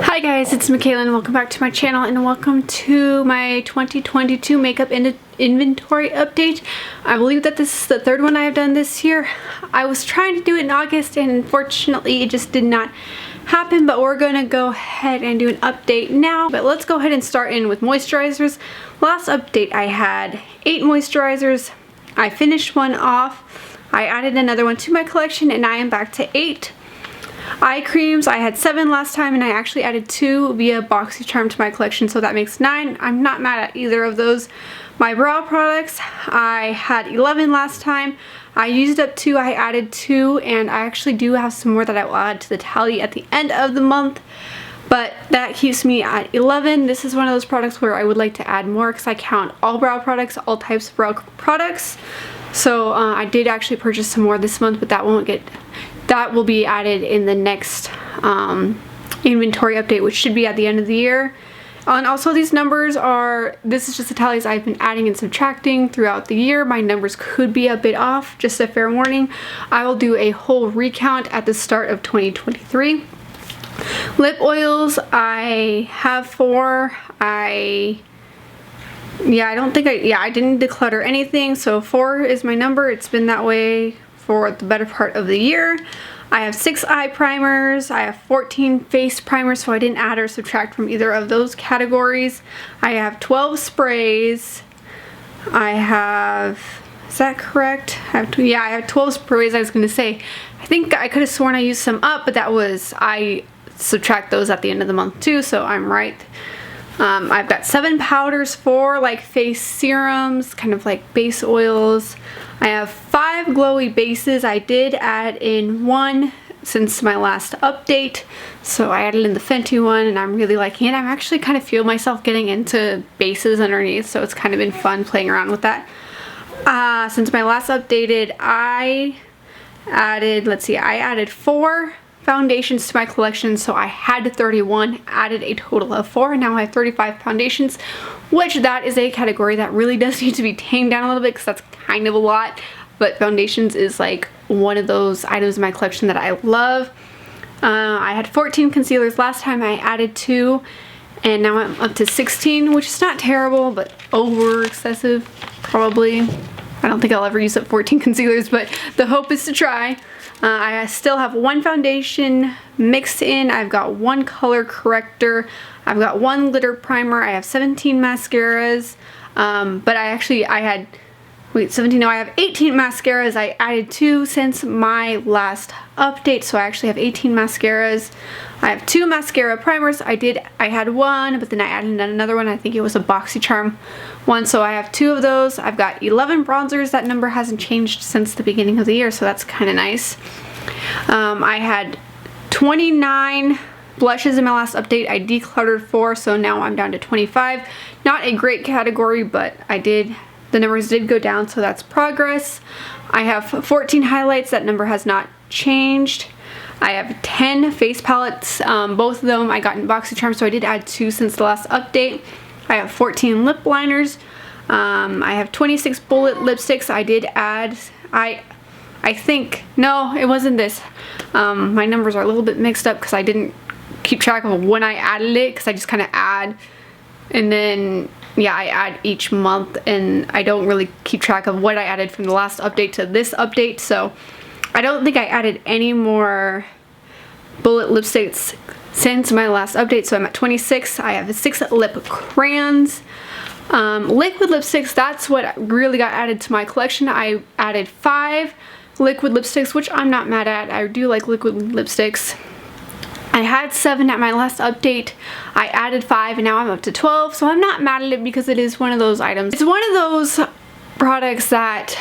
Hi guys, it's Michaela and welcome back to my channel and welcome to my 2022 makeup inventory update. I believe that this is the third one I have done this year. I was trying to do it in August and unfortunately it just did not happen, but we're going to go ahead and do an update now. But let's go ahead and start in with moisturizers. Last update I had 8 moisturizers. I finished one off. I added another one to my collection and I am back to 8. Eye creams, I had 7 last time and I actually added 2 via BoxyCharm to my collection, so that makes 9. I'm not mad at either of those. My brow products, I had 11 last time. I used up 2, I added 2, and I actually do have some more that I will add to the tally at the end of the month. But that keeps me at 11. This is one of those products where I would like to add more because I count all brow products, all types of brow products. So I did actually purchase some more this month, but that will be added in the next inventory update, which should be at the end of the year. And also these numbers this is just the tallies I've been adding and subtracting throughout the year. My numbers could be a bit off, just a fair warning. I will do a whole recount at the start of 2023. Lip oils, I have 4. I didn't declutter anything, so 4 is my number. It's been that way for the better part of the year. I have 6 eye primers. I have 14 face primers, so I didn't add or subtract from either of those categories. I have 12 sprays. Is that correct? I have 12 sprays. I was going to say, I think I could have sworn I used some up, but I subtract those at the end of the month too, so I'm right. I've got 7 powders, 4 like face serums, kind of like base oils. I have 5 glowy bases. I did add in 1 since my last update, so I added in the Fenty one and I'm really liking it. I'm actually kind of feel myself getting into bases underneath, so it's kind of been fun playing around with that. Since my last updated, I added 4 foundations to my collection, so I had 31, added a total of 4, and now I have 35 foundations, which that is a category that really does need to be tamed down a little bit because that's kind of a lot, but foundations is like one of those items in my collection that I love. I had 14 concealers last time. I added 2 and now I'm up to 16, which is not terrible, but over excessive probably. I don't think I'll ever use up 14 concealers, but the hope is to try. I still have 1 foundation mixed in. I've got 1 color corrector. I've got 1 glitter primer. I have 17 mascaras. But I have 18 mascaras. I added 2 since my last update, so I actually have 18 mascaras. I have 2 mascara primers. I had 1, but then I added another one. I think it was a BoxyCharm one, so I have 2 of those. I've got 11 bronzers. That number hasn't changed since the beginning of the year, so that's kind of nice. I had 29 blushes in my last update. I decluttered 4, so now I'm down to 25. Not a great category, but the numbers did go down, so that's progress. I have 14 highlights. That number has not changed. I have 10 face palettes. Both of them I got in BoxyCharm, so I did add 2 since the last update. I have 14 lip liners. I have 26 bullet lipsticks. I did add, I think, no, it wasn't this. My numbers are a little bit mixed up because I didn't keep track of when I added it, because I just kind of add, and then I add each month, and I don't really keep track of what I added from the last update to this update, so I don't think I added any more bullet lipsticks since my last update, so I'm at 26. I have 6 lip crayons. Liquid lipsticks, that's what really got added to my collection. I added 5 liquid lipsticks, which I'm not mad at. I do like liquid lipsticks. I had 7 at my last update. I added 5 and now I'm up to 12, so I'm not mad at it because it is one of those items. It's one of those products that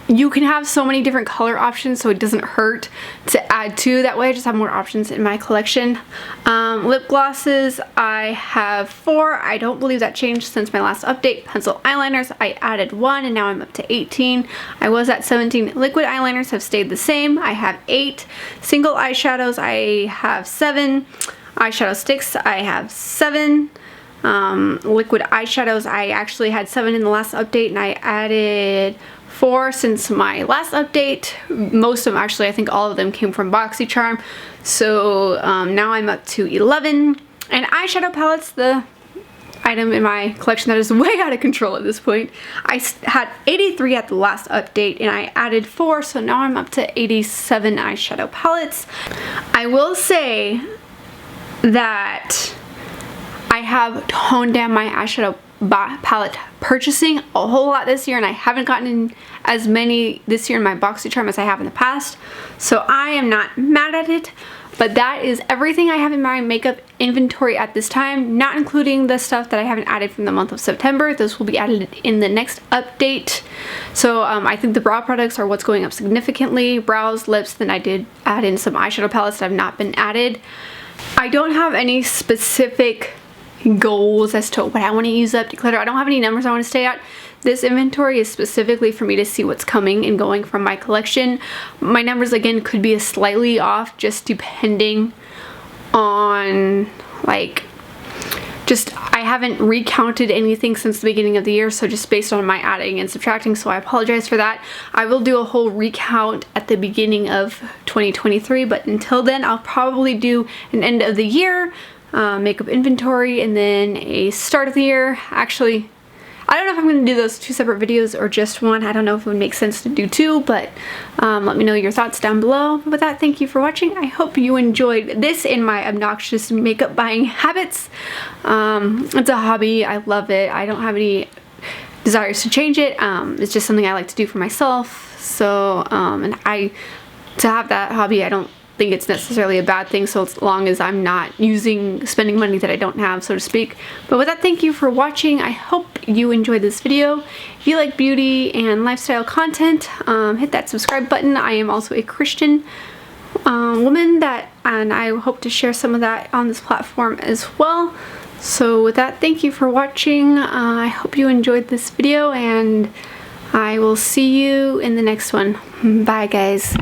you can have so many different color options, so it doesn't hurt to add 2. That way I just have more options in my collection. Lip glosses, I have 4. I don't believe that changed since my last update. Pencil eyeliners, I added 1 and now I'm up to 18. I was at 17. Liquid eyeliners have stayed the same. I have 8. Single eyeshadows, I have 7. Eyeshadow sticks, I have 7. Liquid eyeshadows, I actually had 7 in the last update and I added 4 since my last update. Most of them, actually, I think all of them came from BoxyCharm. So now I'm up to 11. And eyeshadow palettes, the item in my collection that is way out of control at this point. I had 83 at the last update and I added 4, so now I'm up to 87 eyeshadow palettes. I will say that I have toned down my eyeshadow palette purchasing a whole lot this year, and I haven't gotten in as many this year in my BoxyCharm as I have in the past, so I am not mad at it. But that is everything I have in my makeup inventory at this time, not including the stuff that I haven't added from the month of September. Those will be added in the next update. So I think the brow products are what's going up significantly. Brows, lips, then I did add in some eyeshadow palettes that have not been added. I don't have any specific goals as to what I want to use up, declutter. I don't have any numbers I want to stay at. This inventory is specifically for me to see what's coming and going from my collection. My numbers again could be slightly off just depending on like I haven't recounted anything since the beginning of the year, so just based on my adding and subtracting, so I apologize for that. I will do a whole recount at the beginning of 2023, but until then I'll probably do an end of the year makeup inventory and then a start of the year. Actually, I don't know if I'm going to do those 2 separate videos or just one. I don't know if it would make sense to do 2, but let me know your thoughts down below. But with that, thank you for watching. I hope you enjoyed this and my obnoxious makeup buying habits. It's a hobby. I love it. I don't have any desires to change it. It's just something I like to do for myself. So, and to have that hobby, I don't think it's necessarily a bad thing, so as long as I'm not spending money that I don't have, so to speak. But with that, thank you for watching. I hope you enjoyed this video. If you like beauty and lifestyle content, hit that subscribe button. I am also a Christian woman and I hope to share some of that on this platform as well. So with that, thank you for watching. I hope you enjoyed this video, and I will see you in the next one. Bye guys.